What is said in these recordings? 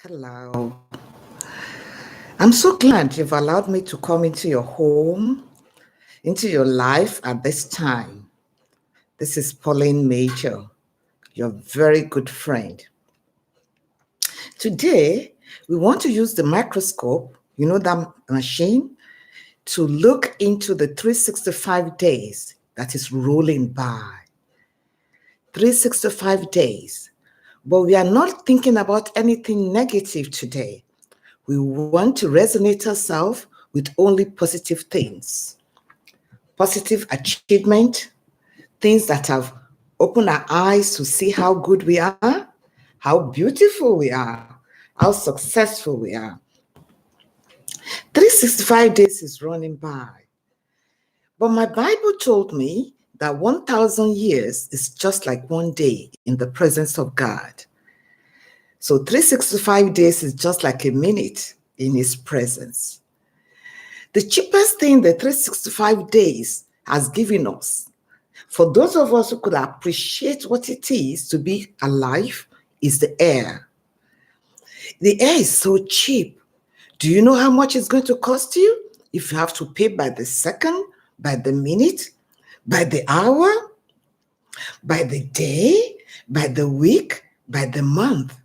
Hello. I'm so glad you've allowed me to come into your home, into your life at this time. This is Pauline Major, your very good friend. Today, we want to use the microscope, that machine, to look into the 365 days that is rolling by. 365 days. But we are not thinking about anything negative today. We want to resonate ourselves with only positive things, positive achievement, things that have opened our eyes to see how good we are, how beautiful we are, how successful we are. 365 days is running by. But my Bible told me that 1,000 years is just like one day in the presence of God. So 365 days is just like a minute in his presence. The cheapest thing the 365 days has given us, for those of us who could appreciate what it is to be alive, is the air. The air is so cheap. Do you know how much it's going to cost you if you have to pay by the second, by the minute, by the hour, by the day, by the week, by the month?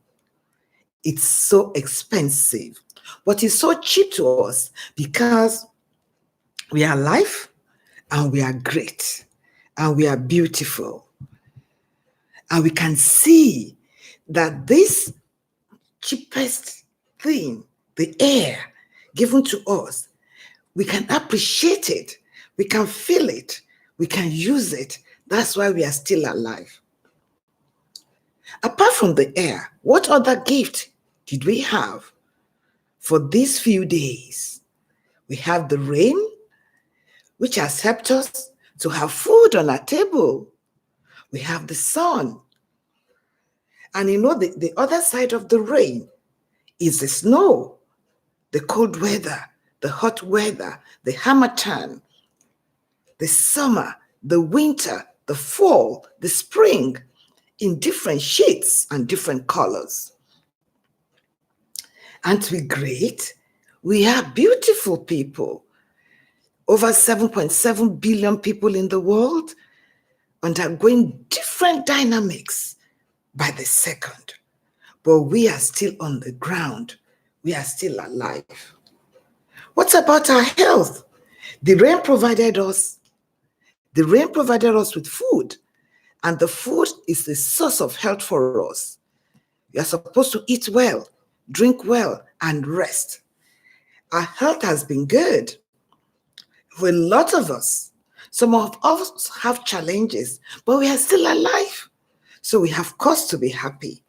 It's so expensive, but it's so cheap to us because we are alive and we are great and we are beautiful. And we can see that this cheapest thing, the air given to us, we can appreciate it, we can feel it, we can use it. That's why we are still alive. Apart from the air, what other gift did we have for these few days? We have the rain, which has helped us to have food on our table. We have the sun. And the other side of the rain is the snow, the cold weather, the hot weather, the harmattan, the summer, the winter, the fall, the spring, in different shades and different colors. And to be great, we are beautiful people. Over 7.7 billion people in the world undergoing different dynamics by the second. But we are still on the ground. We are still alive. What about our health? The rain provided us with food, and the food is the source of health for us. We are supposed to eat well, drink well, and rest. Our health has been good for a lot of us. Some of us have challenges, but we are still alive. So we have cause to be happy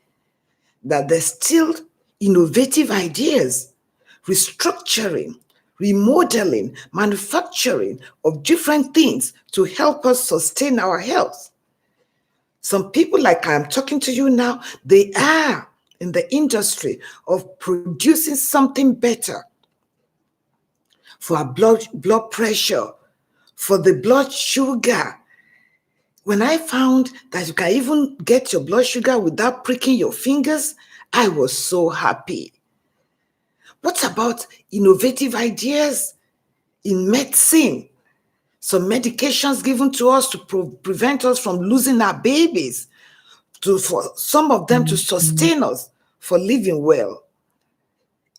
that there's still innovative ideas, restructuring, remodeling, manufacturing of different things to help us sustain our health. Some people, like I'm talking to you now, they are in the industry of producing something better for our blood pressure, for the blood sugar. When I found that you can even get your blood sugar without pricking your fingers, I was so happy. What about innovative ideas in medicine? Some medications given to us to prevent us from losing our babies, for some of them to sustain us for living well.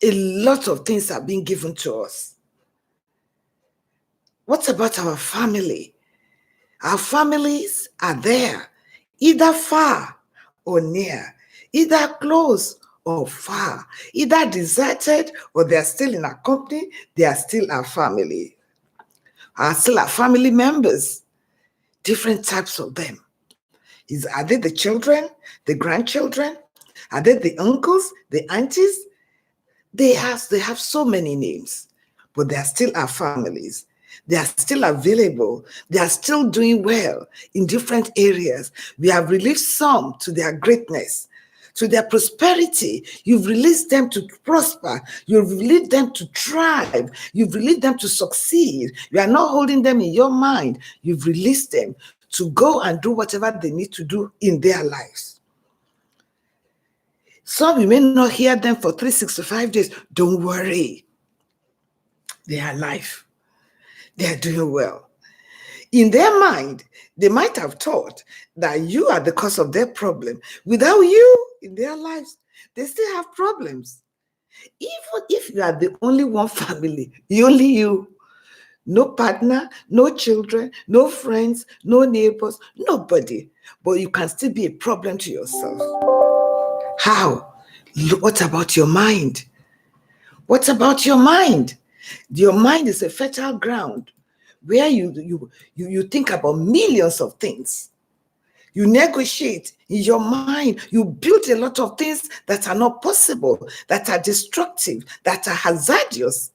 A lot of things are being given to us. What about our family? Our families are there, either far or near, either close or far, either deserted or they are still in our company, they are still our family. Are still our family members, different types of them. Are they the children, the grandchildren? Are they the uncles, the aunties? They have so many names, but they are still our families. They are still available. They are still doing well in different areas. We have released some to their greatness, to their prosperity. You've released them to prosper. You've released them to thrive. You've released them to succeed. You are not holding them in your mind. You've released them to go and do whatever they need to do in their lives. Some you may not hear them for 365 days. Don't worry. They are alive. They are doing well. In their mind, they might have thought that you are the cause of their problem. Without you in their lives, they still have problems. Even if you are the only one family, only you, no partner, no children, no friends, no neighbors, nobody, but you can still be a problem to yourself. How? What about your mind? What about your mind? Your mind is a fertile ground where you think about millions of things. You negotiate in your mind. You build a lot of things that are not possible, that are destructive, that are hazardous.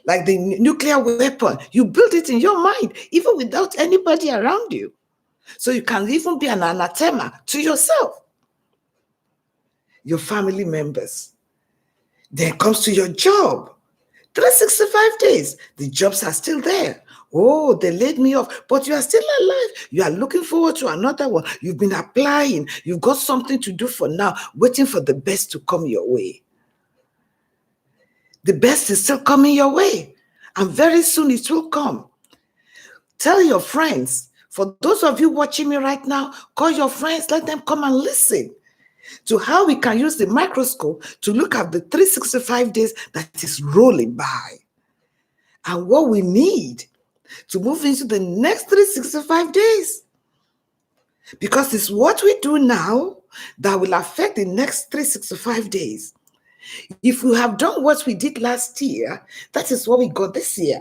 Like the nuclear weapon, you build it in your mind, even without anybody around you. So you can even be an anathema to yourself, your family members. Then comes to your job. 365 days, the jobs are still there. Oh, they laid me off, but you are still alive. You are looking forward to another one. You've been applying. You've got something to do for now, waiting for the best to come your way. The best is still coming your way, and very soon it will come. Tell your friends. For those of you watching me right now, call your friends, let them come and listen to how we can use the microscope to look at the 365 days that is rolling by and what we need to move into the next 365 days. Because it's what we do now that will affect the next 365 days. If we have done what we did last year, that is what we got this year.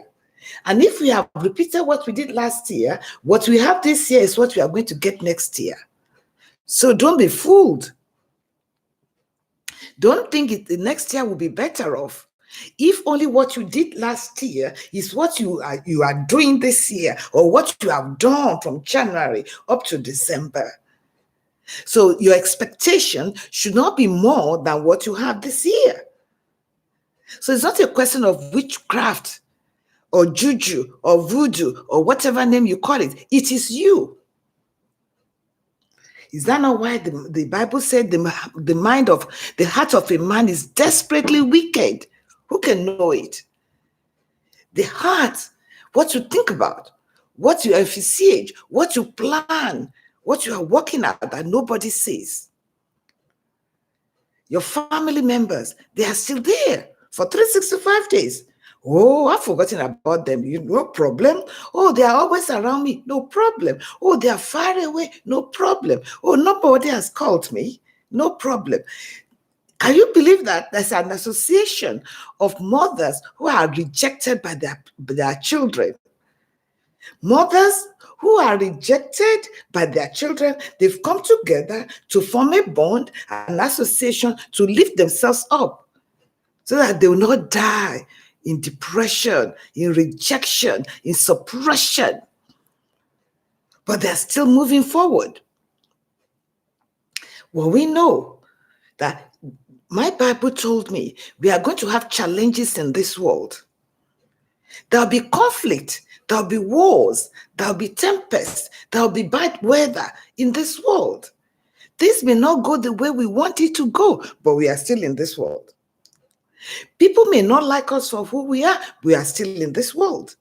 And if we have repeated what we did last year, what we have this year is what we are going to get next year. So don't be fooled. Don't think the next year will be better off. If only what you did last year is what you are doing this year, or what you have done from January up to December. So your expectation should not be more than what you have this year. So it's not a question of witchcraft or juju or voodoo or whatever name you call it. It is you. Is that not why the Bible said the heart of a man is desperately wicked? Who can know it? The heart, what you think about, what you envisage, what you plan, what you are working at that nobody sees. Your family members, they are still there for 365 days. Oh, I've forgotten about them. No problem. Oh, they are always around me. No problem. Oh, they are far away. No problem. Oh, nobody has called me. No problem. Can you believe that there's an association of mothers who are rejected by their children? Mothers who are rejected by their children, they've come together to form a bond, an association to lift themselves up so that they will not die in depression, in rejection, in suppression. But they're still moving forward. Well, we know that my Bible told me we are going to have challenges in this world. There'll be conflict, there'll be wars, there'll be tempests, there'll be bad weather in this world. This may not go the way we want it to go, but we are still in this world. People may not like us for who we are still in this world.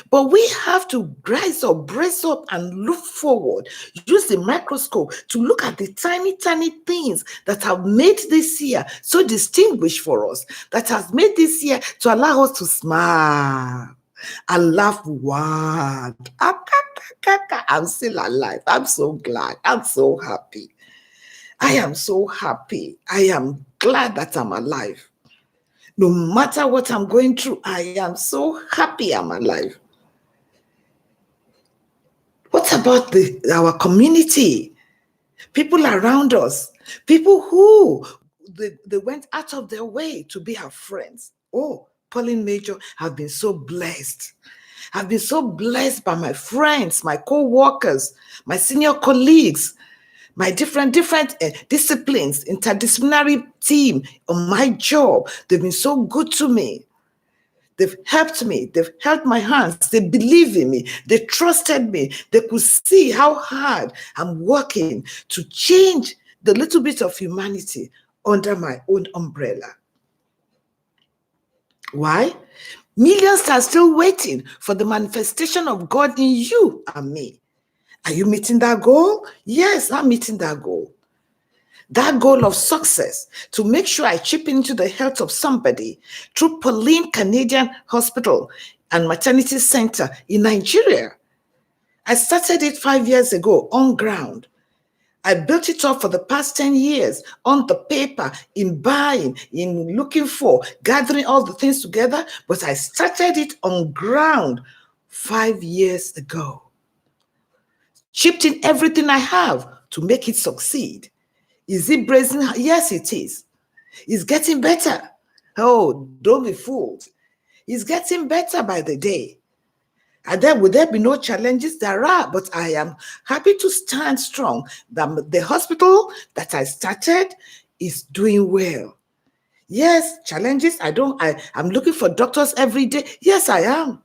But we have to rise up, brace up, and look forward. Use the microscope to look at the tiny, tiny things that have made this year so distinguished for us, that has made this year to allow us to smile and laugh wide. I'm still alive. I'm so glad. I'm so happy. I am so happy. I am glad that I'm alive. No matter what I'm going through, I am so happy I'm alive. What about our community? People around us, people who they went out of their way to be our friends. Oh, Pauline Major have been so blessed. I've been so blessed by my friends, my co-workers, my senior colleagues, my different disciplines, interdisciplinary team on my job. They've been so good to me. They've helped me. They've held my hands. They believe in me. They trusted me. They could see how hard I'm working to change the little bit of humanity under my own umbrella. Why? Millions are still waiting for the manifestation of God in you and me. Are you meeting that goal? Yes, I'm meeting that goal. That goal of success, to make sure I chip into the health of somebody through Pauline Canadian Hospital and Maternity Center in Nigeria. I started it 5 years ago on ground. I built it up for the past 10 years on the paper, in buying, in looking for, gathering all the things together, but I started it on ground 5 years ago. Chipped in everything I have to make it succeed. Is it brazen? Yes, it is. It's getting better. Oh, don't be fooled. It's getting better by the day. And then will there be no challenges? There are, but I am happy to stand strong that the hospital that I started is doing well. Yes, challenges. I'm looking for doctors every day. Yes, I am.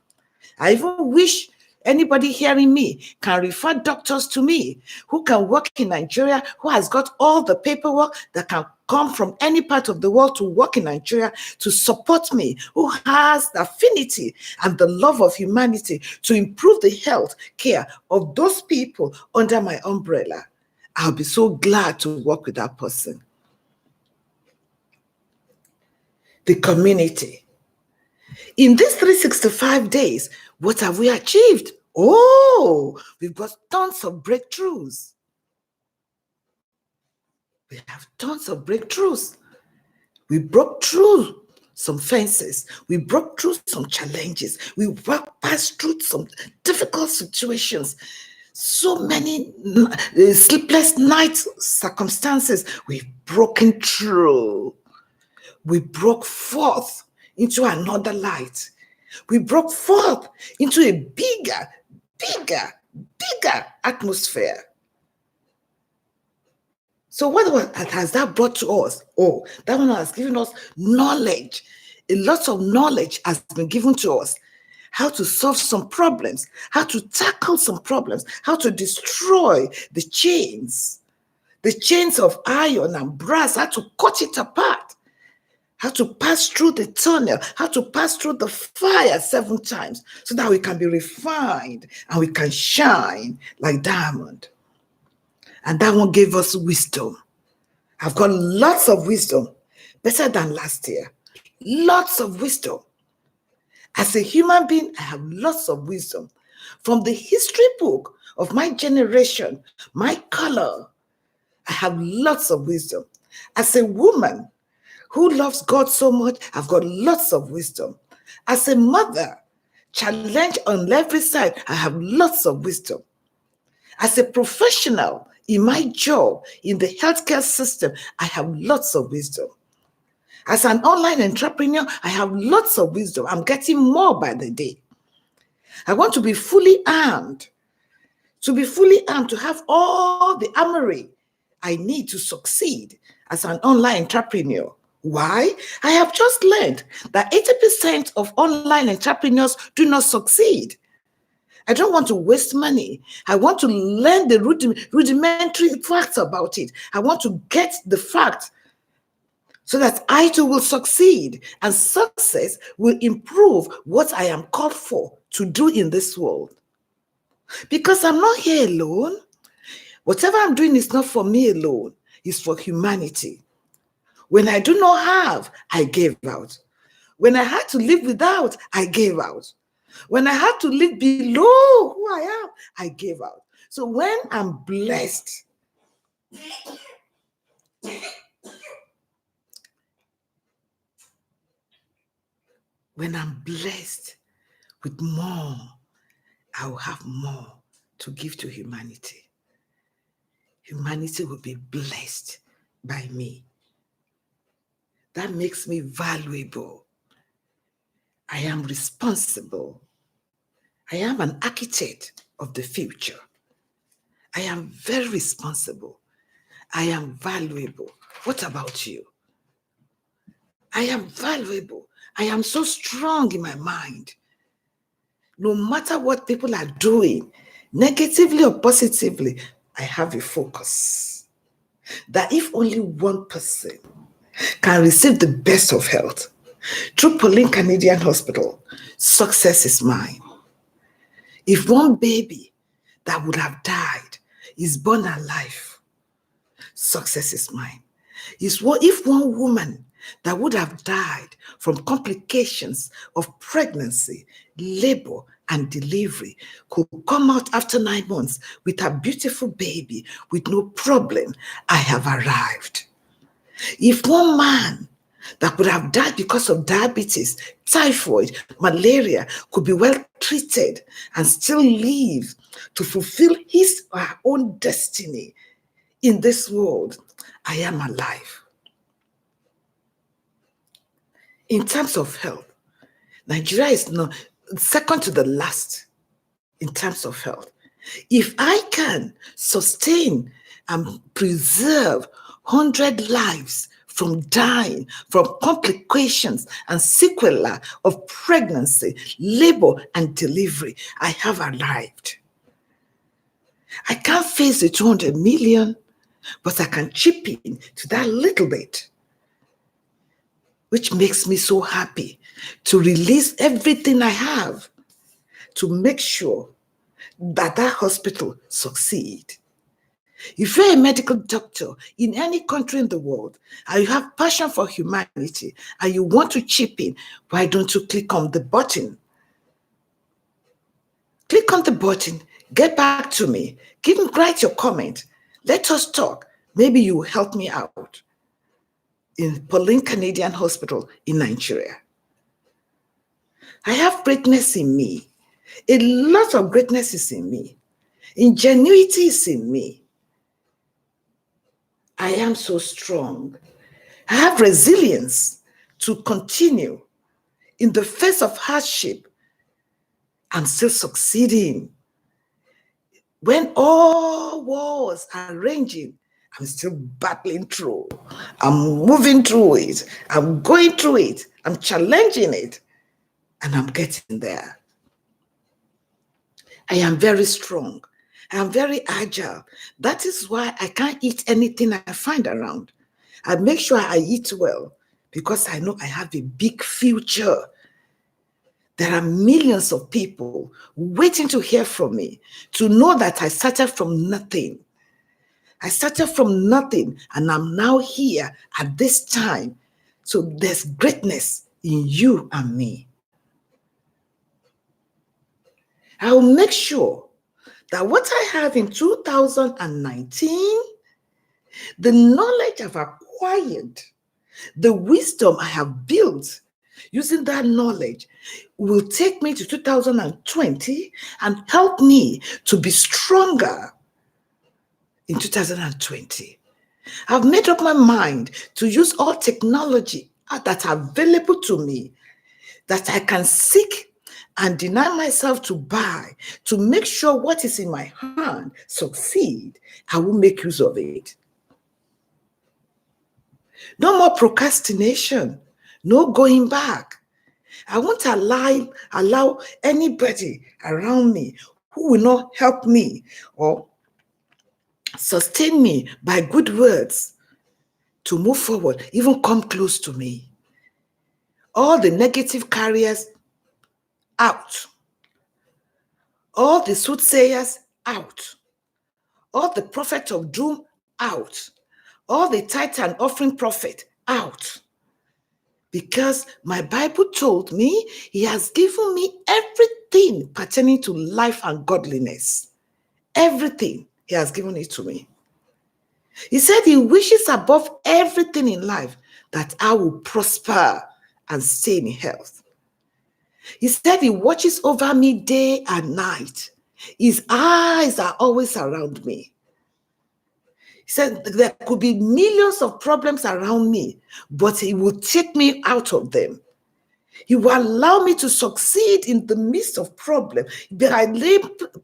I even wish anybody hearing me can refer doctors to me who can work in Nigeria, who has got all the paperwork that can come from any part of the world to work in Nigeria to support me, who has the affinity and the love of humanity to improve the health care of those people under my umbrella. I'll be so glad to work with that person. The community. In these 365 days, what have we achieved? Oh, we've got tons of breakthroughs. We have tons of breakthroughs. We broke through some fences. We broke through some challenges. We passed through some difficult situations. So many sleepless night circumstances. We've broken through. We broke forth into another light. We broke forth into a bigger atmosphere. So what has that brought to us? Oh, that one has given us knowledge. A lot of knowledge has been given to us. How to solve some problems, how to tackle some problems, how to destroy the chains of iron and brass, how to cut it apart, how to pass through the tunnel, how to pass through the fire 7 times so that we can be refined and we can shine like diamond. And that one gave us wisdom. I've got lots of wisdom, better than last year. Lots of wisdom. As a human being, I have lots of wisdom. From the history book of my generation, my color, I have lots of wisdom. As a woman who loves God so much, I've got lots of wisdom. As a mother, challenged on every side, I have lots of wisdom. As a professional in my job, in the healthcare system, I have lots of wisdom. As an online entrepreneur, I have lots of wisdom. I'm getting more by the day. I want to be fully armed, to have all the armory I need to succeed as an online entrepreneur. Why? I have just learned that 80% of online entrepreneurs do not succeed. I don't want to waste money. I want to learn the rudimentary facts about it. I want to get the facts so that I too will succeed, and success will improve what I am called for to do in this world. Because I'm not here alone. Whatever I'm doing is not for me alone. It's for humanity. When I do not have, I gave out. When I had to live without, I gave out. When I had to live below who I am, I gave out. So when I'm blessed, with more, I will have more to give to humanity. Humanity will be blessed by me. That makes me valuable. I am responsible. I am an architect of the future. I am very responsible. I am valuable. What about you? I am valuable. I am so strong in my mind. No matter what people are doing, negatively or positively, I have a focus. that if only one person can receive the best of health through Pauline Canadian Hospital, success is mine. If one baby that would have died is born alive, success is mine. If one woman that would have died from complications of pregnancy, labor, and delivery could come out after 9 months with a beautiful baby with no problem, I have arrived. If one man that would have died because of diabetes, typhoid, malaria could be well treated and still live to fulfill his or her own destiny in this world, I am alive. In terms of health, Nigeria is not second to the last in terms of health. If I can sustain and preserve 100 lives from dying from complications and sequelae of pregnancy, labor, and delivery, I have arrived. I can't face the 200 million, but I can chip in to that little bit, which makes me so happy to release everything I have to make sure that that hospital succeed. If you're a medical doctor in any country in the world and you have passion for humanity and you want to chip in, why don't you click on the button? Click on the button, get back to me, write your comment, let us talk. Maybe you will help me out in Pauline Canadian Hospital in Nigeria. I have greatness in me. A lot of greatness is in me. Ingenuity is in me. I am so strong. I have resilience to continue in the face of hardship. I'm still succeeding. When all walls are raging, I'm still battling through. I'm moving through it. I'm going through it. I'm challenging it. And I'm getting there. I am very strong. I am very agile. That is why I can't eat anything I find around. I make sure I eat well because I know I have a big future. There are millions of people waiting to hear from me, to know that I started from nothing. I started from nothing and I'm now here at this time. So there's greatness in you and me. I will make sure that what I have in 2019, the knowledge I've acquired, the wisdom I have built using that knowledge will take me to 2020 and help me to be stronger in 2020. I've made up my mind to use all technology that are available to me, that I can seek and deny myself to buy, to make sure what is in my hand succeed. I will make use of it. No more procrastination, no going back. I won't allow anybody around me who will not help me or sustain me by good words to move forward, even come close to me. All the negative carriers out. All the soothsayers out. All the prophet of doom out. All the tithe and offering prophet out. Because my Bible told me he has given me everything pertaining to life and godliness. Everything, he has given it to me. He said he wishes above everything in life that I will prosper and stay in health. He said he watches over me day and night. His eyes are always around me. He said there could be millions of problems around me, but he will take me out of them. He will allow me to succeed in the midst of problems by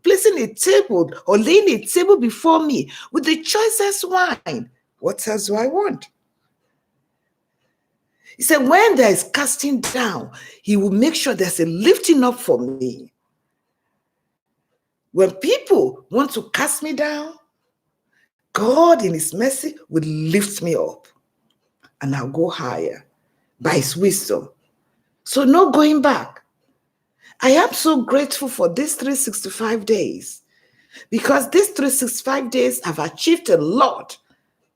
placing a table or laying a table before me with the choicest wine. What else do I want? He said, when there is casting down, he will make sure there's a lifting up for me. When people want to cast me down, God in his mercy will lift me up and I'll go higher by his wisdom. So no going back. I am so grateful for these 365 days because these 365 days have achieved a lot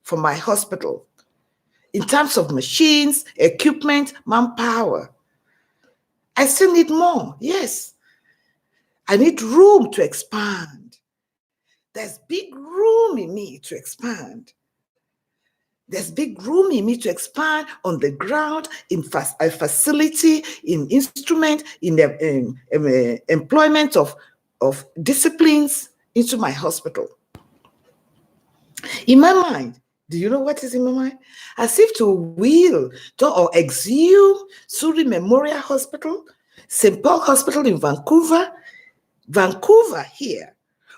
for my hospital in terms of machines, equipment, manpower. I still need more, yes. I need room to expand. There's big room in me to expand. There's big room in me to expand on the ground, in a facility, in instrument, in the employment of disciplines into my hospital. In my mind, do you know what is in my mind? As if to will to or exhume Surrey Memorial Hospital, St. Paul Hospital in Vancouver here,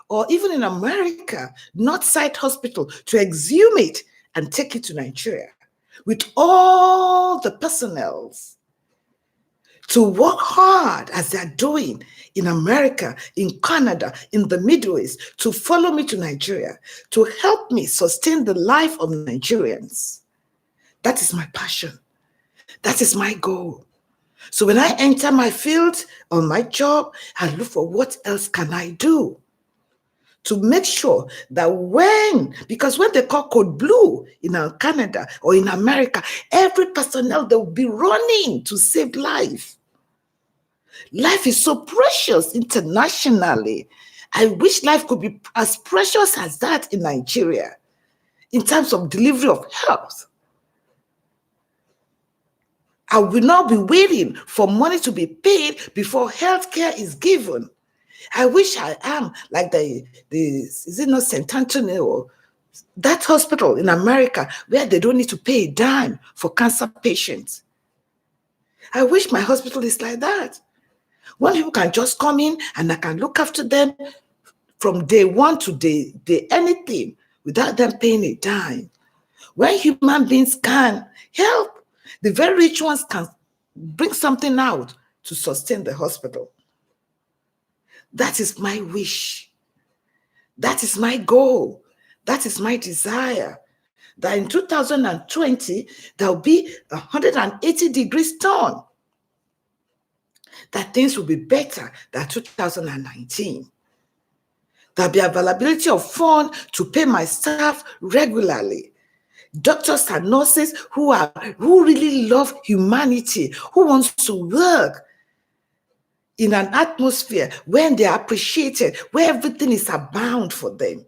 or even in America, Northside Hospital, to exhume it and take it to Nigeria with all the personnels to work hard as they're doing in America, in Canada, in the Middle East, to follow me to Nigeria, to help me sustain the life of Nigerians. That is my passion. That is my goal. So when I enter my field on my job, I look for what else can I do to make sure that because when they call code blue in Canada or in America, every personnel, they will be running to save life. Life is so precious internationally. I wish life could be as precious as that in Nigeria in terms of delivery of health. I will not be waiting for money to be paid before healthcare is given. I wish I am like is it not St. Anthony or that hospital in America where they don't need to pay a dime for cancer patients. I wish my hospital is like that. When people can just come in and I can look after them from day one to day anything without them paying a dime. When human beings can help, the very rich ones can bring something out to sustain the hospital. That is my wish. That is my goal. That is my desire. That in 2020, there will be 180 degrees turn. That things will be better than 2019. There'll be availability of funds to pay my staff regularly. Doctors and nurses who really love humanity, who wants to work in an atmosphere when they are appreciated, where everything is abound for them.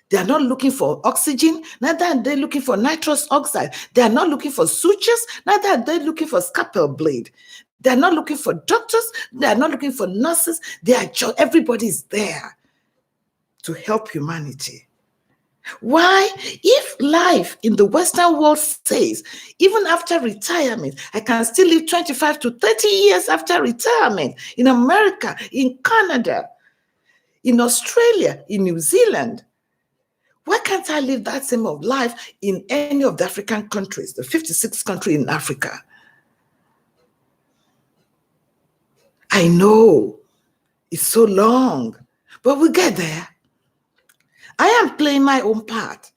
They are not looking for oxygen, neither are they looking for nitrous oxide. They are not looking for sutures, neither are they looking for scalpel blade. They are not looking for doctors, they are not looking for nurses. Everybody is there to help humanity. Why? If life in the Western world says, even after retirement, I can still live 25 to 30 years after retirement, in America, in Canada, in Australia, in New Zealand, why can't I live that same of life in any of the African countries, the 56 countries in Africa? I know it's so long, but we'll get there. I am playing my own part.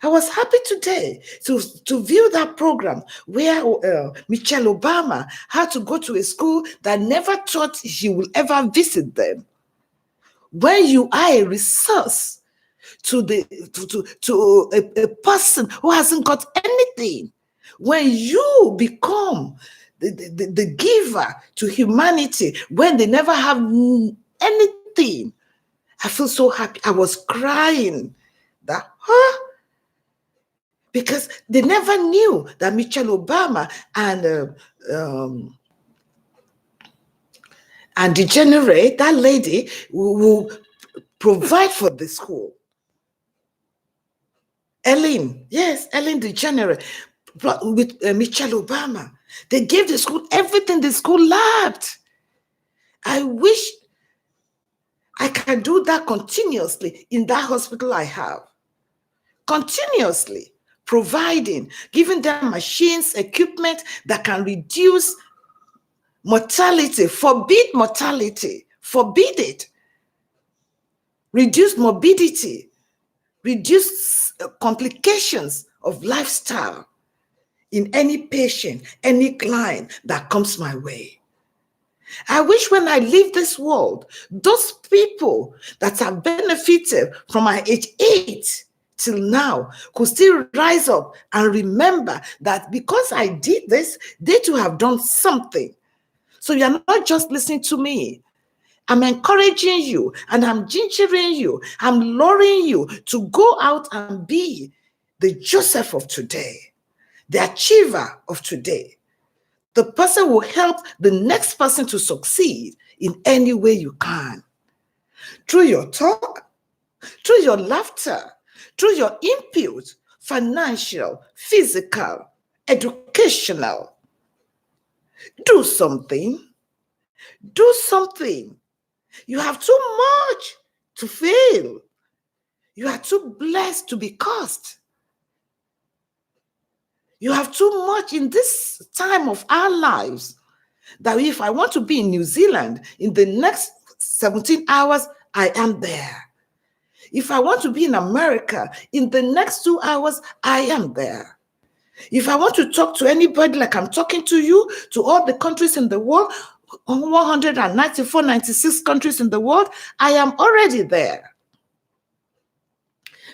I was happy today to view that program where Michelle Obama had to go to a school that never thought she will ever visit them. When you are a resource to a person who hasn't got anything, when you become the giver to humanity, when they never have anything, I feel so happy. I was crying because they never knew that Michelle Obama and Degenerate, that lady, will provide for the school. Ellen DeGeneres with Michelle Obama. They gave the school everything the school lacked. I wish I can do that continuously in that hospital I have. Continuously providing, giving them machines, equipment that can reduce mortality, forbid it, reduce morbidity. reduce complications of lifestyle in any patient, any client that comes my way. I wish when I leave this world, those people that have benefited from my age 8 till now could still rise up and remember that because I did this, they too have done something. So you're not just listening to me. I'm encouraging you and I'm gingering you. I'm luring you to go out and be the Joseph of today, the achiever of today, the person who will help the next person to succeed in any way you can. Through your talk, through your laughter, through your input, financial, physical, educational. Do something. Do something. You have too much to fail. You are too blessed to be cursed. You have too much in this time of our lives that if I want to be in New Zealand in the next 17 hours, I am there. If I want to be in America in the next 2 hours, I am there. If I want to talk to anybody like I'm talking to you, to all the countries in the world, 194, 96 countries in the world, I am already there.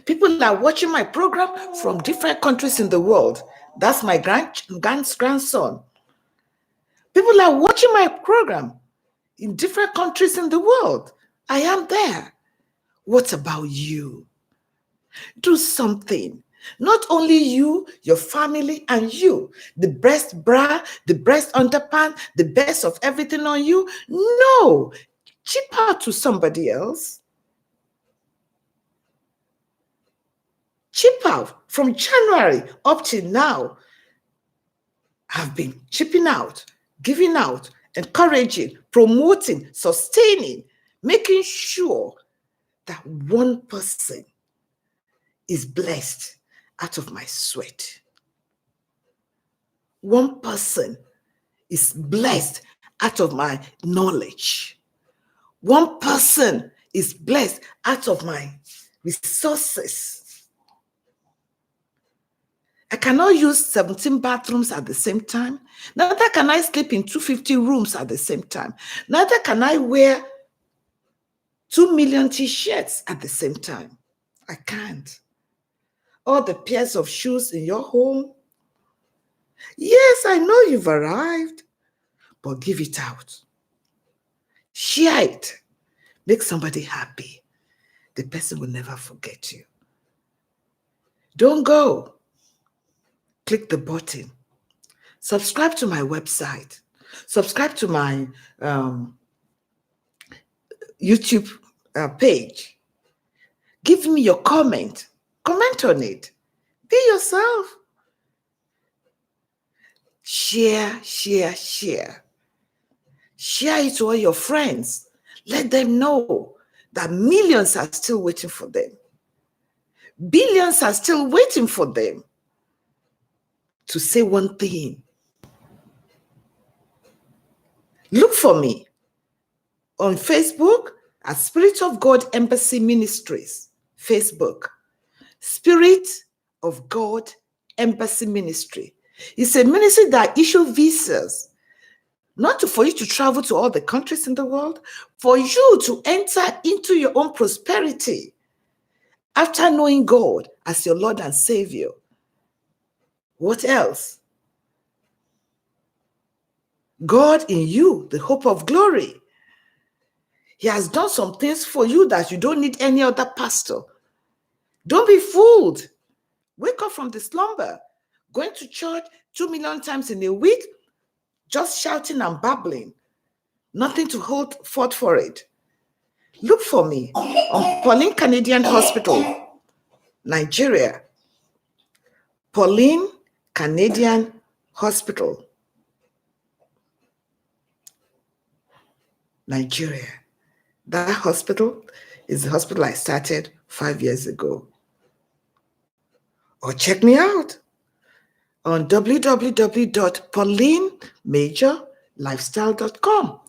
People are watching my program from different countries in the world. That's my grandson. People are watching my program in different countries in the world. I am there. What about you? Do something. Not only you, your family, and you. The best bra, the best underpants, the best of everything on you. No. Chip out to somebody else. Chip out. From January up till now, I've been chipping out, giving out, encouraging, promoting, sustaining, making sure that one person is blessed out of my sweat. One person is blessed out of my knowledge. One person is blessed out of my resources. I cannot use 17 bathrooms at the same time. Neither can I sleep in 250 rooms at the same time. Neither can I wear 2 million t-shirts at the same time. I can't. All the pairs of shoes in your home. Yes, I know you've arrived, but give it out. Share it. Make somebody happy. The person will never forget you. Don't go. Click the button. Subscribe to my website. Subscribe to my YouTube page. Give me your comment. Comment on it. Be yourself. Share, share, share. Share it to all your friends. Let them know that millions are still waiting for them. Billions are still waiting for them to say one thing. Look for me on Facebook at Spirit of God Embassy Ministries. Facebook. Spirit of God Embassy Ministry. It's a ministry that issues visas, not for you to travel to all the countries in the world, for you to enter into your own prosperity after knowing God as your Lord and Savior. What else? God in you, the hope of glory. He has done some things for you that you don't need any other pastor. Don't be fooled. Wake up from the slumber. Going to church 2 million times in a week, just shouting and babbling. Nothing to hold forth for it. Look for me on Pauline Canadian Hospital, Nigeria. Pauline Canadian Hospital, Nigeria. That hospital is the hospital I started 5 years ago. Or check me out on www.paulinemajorlifestyle.com,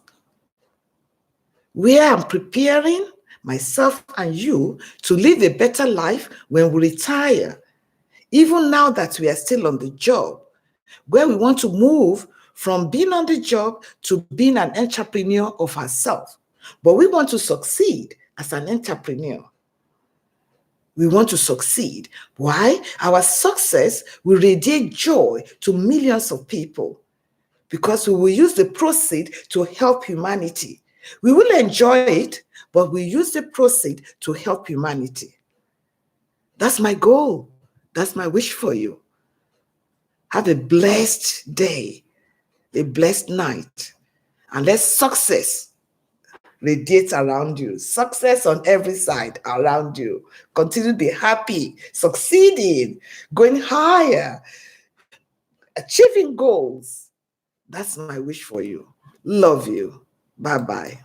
where I'm preparing myself and you, to live a better life when we retire. Even now that we are still on the job, where we want to move from being on the job to being an entrepreneur of ourselves. But we want to succeed as an entrepreneur. We want to succeed. Why? Our success will radiate joy to millions of people because we will use the proceed to help humanity. We will enjoy it, but we use the proceed to help humanity. That's my goal. That's my wish for you. Have a blessed day, a blessed night, and let success radiate around you. Success on every side around you. Continue to be happy, succeeding, going higher, achieving goals. That's my wish for you. Love you. Bye-bye.